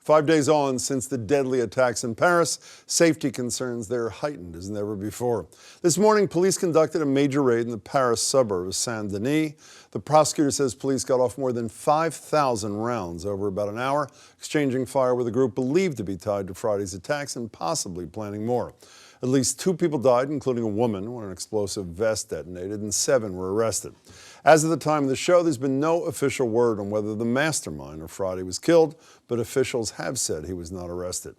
5 days on since the deadly attacks in Paris, safety concerns there are heightened as never before. This morning, police conducted a major raid in the Paris suburb of Saint-Denis. The prosecutor says police got off more than 5,000 rounds over about an hour, exchanging fire with a group believed to be tied to Friday's attacks and possibly planning more. At least 2 people died, including a woman, when an explosive vest detonated, and 7 were arrested. As of the time of the show, there's been no official word on whether the mastermind of Friday was killed, but officials have said he was not arrested.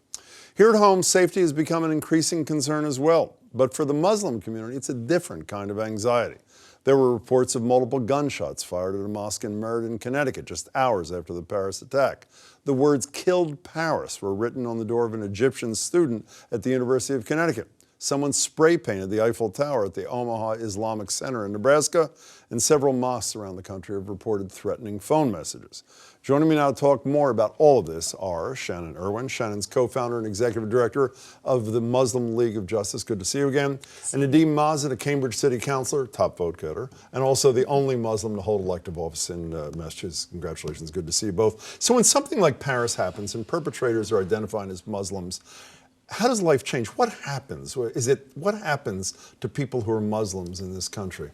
Here at home, safety has become an increasing concern as well. But for the Muslim community, it's a different kind of anxiety. There were reports of multiple gunshots fired at a mosque in Meriden, Connecticut, just hours after the Paris attack. The words "Killed Paris" were written on the door of an Egyptian student at the University of Connecticut. Someone spray painted the Eiffel Tower at the Omaha Islamic Center in Nebraska, and several mosques around the country have reported threatening phone messages. Joining me now to talk more about all of this are Shannon Irwin. Shannon's co-founder and executive director of the Muslim League of Justice. Good to see you again. And Nadeem Mazid, a Cambridge City Councilor, top vote getter, and also the only Muslim to hold elective office in Massachusetts. Congratulations. Good to see you both. So when something like Paris happens and perpetrators are identified as Muslims, how does life change? What happens? What happens to people who are Muslims in this country?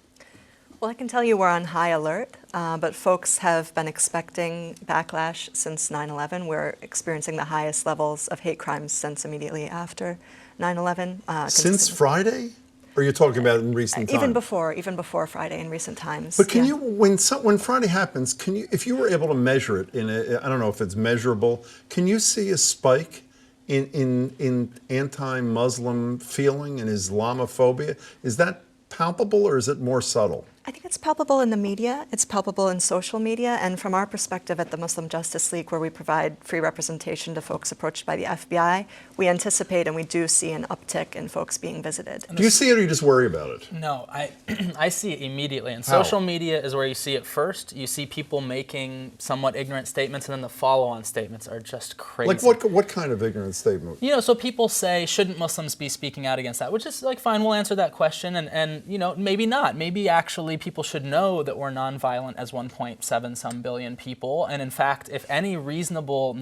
Well, I can tell you we're on high alert, but folks have been expecting backlash since 9/11. We're experiencing the highest levels of hate crimes since immediately after 9/11. Since Friday? Or are you talking about in recent times? Even before Friday in recent times. But can you, when Friday happens, can you, if you were able to measure it I don't know if it's measurable, can you see a spike in anti-Muslim feeling and Islamophobia? Is that palpable or is it more subtle? I think it's palpable in the media, it's palpable in social media, and from our perspective at the Muslim Justice League, where we provide free representation to folks approached by the FBI, we anticipate and we do see an uptick in folks being visited. Do you see it or you just worry about it? No, I see it immediately. And social media is where you see it first. You see people making somewhat ignorant statements, and then the follow-on statements are just crazy. Like what kind of ignorant statement? You know, so people say, shouldn't Muslims be speaking out against that? Which is like, fine, we'll answer that question, and you know, maybe not. Maybe actually people should know that we're nonviolent as 1.7 some billion people, and in fact, if any reasonable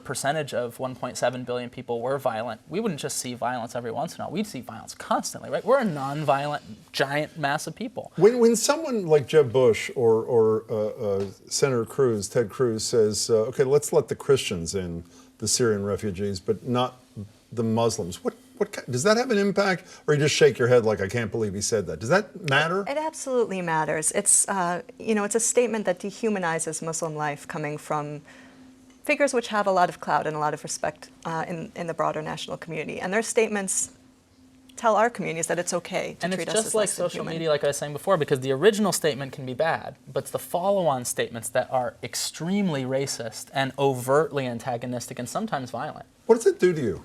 percentage of 1.7 billion people were violent, we wouldn't just see violence every once in a while, we'd see violence constantly, right? We're a nonviolent, giant mass of people. When someone like Jeb Bush or Senator Cruz, Ted Cruz, says, okay, let's let the Christians in, the Syrian refugees, but not the Muslims, does that have an impact, or you just shake your head like, I can't believe he said that? Does that matter? It absolutely matters. It's, it's a statement that dehumanizes Muslim life coming from figures which have a lot of clout and a lot of respect in the broader national community. And their statements tell our communities that it's okay to treat us as less than human. And it's just like social media, like I was saying before, because the original statement can be bad, but it's the follow-on statements that are extremely racist and overtly antagonistic and sometimes violent. What does it do to you?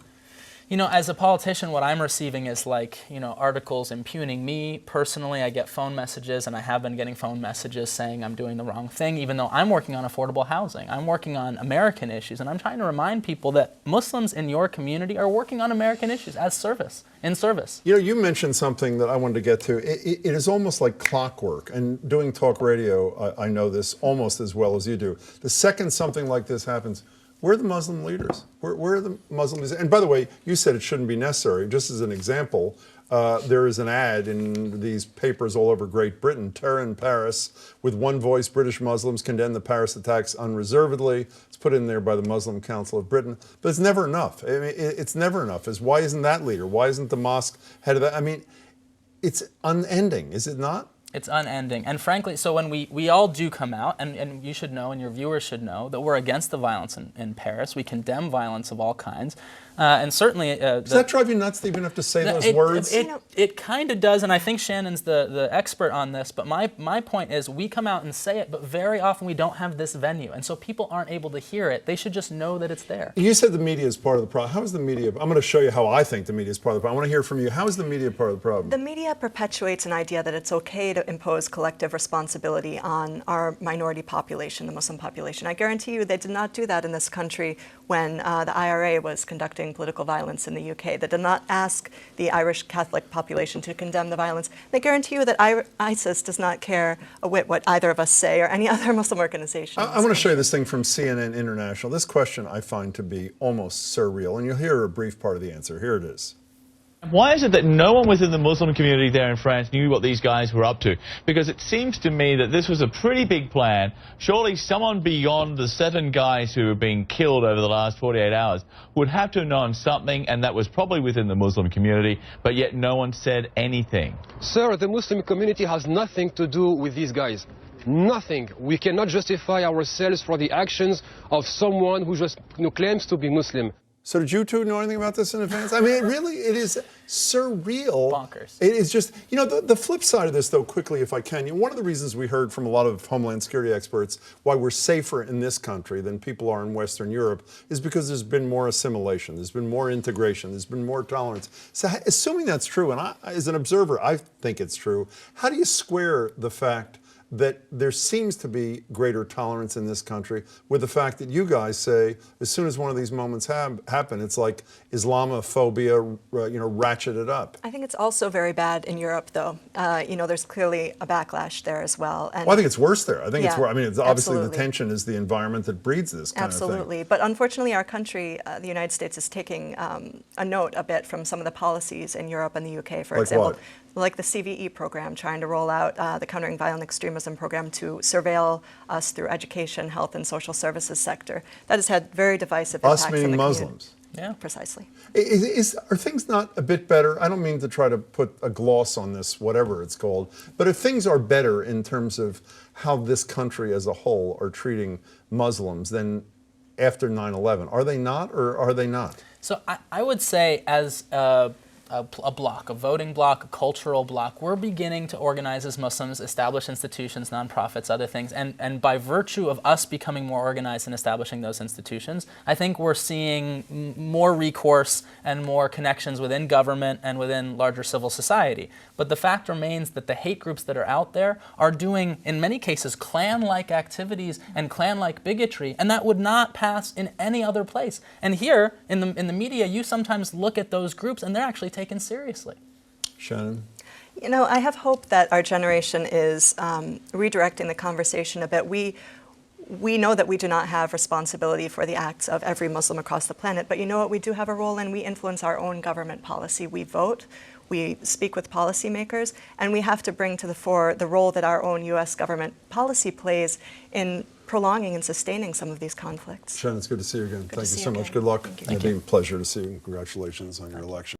You know, as a politician, what I'm receiving is like, articles impugning me personally. I get phone messages, and I have been getting phone messages saying I'm doing the wrong thing, even though I'm working on affordable housing. I'm working on American issues, and I'm trying to remind people that Muslims in your community are working on American issues in service. You know, you mentioned something that I wanted to get to. It is almost like clockwork, and doing talk radio, I know this almost as well as you do. The second something like this happens, where are the Muslim leaders? Where are the Muslim leaders? And by the way, you said it shouldn't be necessary. Just as an example, there is an ad in these papers all over Great Britain, Terror in Paris, with one voice, British Muslims condemn the Paris attacks unreservedly. It's put in there by the Muslim Council of Britain. But it's never enough. I mean, it's never enough. Why isn't that leader? Why isn't the mosque head of that? I mean, it's unending, is it not? It's unending. And frankly, so when we all do come out, and you should know, and your viewers should know, that we're against the violence in Paris. We condemn violence of all kinds. And certainly... Does that drive you nuts that you even have to say those words? It kind of does, and I think Shannon's the expert on this, but my point is we come out and say it, but very often we don't have this venue, and so people aren't able to hear it. They should just know that it's there. You said the media is part of the problem. How is the media... I'm going to show you how I think the media is part of the problem. I want to hear from you. How is the media part of the problem? The media perpetuates an idea that it's okay to to impose collective responsibility on our minority population, the Muslim population. I guarantee you they did not do that in this country when the IRA was conducting political violence in the UK. They did not ask the Irish Catholic population to condemn the violence. They guarantee you that ISIS does not care a whit what either of us say or any other Muslim organization. I want to show you this thing from CNN International. This question I find to be almost surreal, and you'll hear a brief part of the answer. Here it is. Why is it that no one within the Muslim community there in France knew what these guys were up to? Because it seems to me that this was a pretty big plan. Surely someone beyond the 7 guys who have been killed over the last 48 hours would have to have known something, and that was probably within the Muslim community, but yet no one said anything. Sir, the Muslim community has nothing to do with these guys. Nothing. We cannot justify ourselves for the actions of someone who just claims to be Muslim. So did you two know anything about this in advance? I mean, it is surreal. Bonkers. It is just, the flip side of this, though, quickly, if I can, one of the reasons we heard from a lot of Homeland Security experts why we're safer in this country than people are in Western Europe is because there's been more assimilation, there's been more integration, there's been more tolerance. So assuming that's true, and as an observer, I think it's true, how do you square the fact that there seems to be greater tolerance in this country with the fact that you guys say as soon as one of these moments happen, it's like Islamophobia, ratcheted up? I think it's also very bad in Europe, though. There's clearly a backlash there as well. And Well, I think it's worse there. I think it's Yeah, worse. I mean, it's obviously absolutely. the tension is the environment that breeds this kind of thing. Absolutely. But unfortunately, our country, the United States, is taking a note a bit from some of the policies in Europe and the UK, for Like example. what? Like the CVE program, trying to roll out the Countering Violent Extremism program to surveil us through education, health, and social services sector. That has had very divisive impacts Us in meaning the community. Muslims. Yeah. Precisely. Are things not a bit better? I don't mean to try to put a gloss on this, whatever it's called, but if things are better in terms of how this country as a whole are treating Muslims than after 9/11, are they not, or are they not? So I would say as a block, a voting block, a cultural block, we're beginning to organize as Muslims, establish institutions, nonprofits, other things, and by virtue of us becoming more organized and establishing those institutions, I think we're seeing more recourse and more connections within government and within larger civil society. But the fact remains that the hate groups that are out there are doing, in many cases, Klan-like activities and Klan-like bigotry, and that would not pass in any other place. And here, in the media, you sometimes look at those groups and they're actually taken seriously. Shannon? I have hope that our generation is redirecting the conversation a bit. We know that we do not have responsibility for the acts of every Muslim across the planet, but you know what we do have a role in? We influence our own government policy. We vote, we speak with policymakers, and we have to bring to the fore the role that our own U.S. government policy plays in prolonging and sustaining some of these conflicts. Shannon, it's good to see you again. Thank you see so you much. again. Good luck. Thank you. It'll be a pleasure to see you. Congratulations on your election.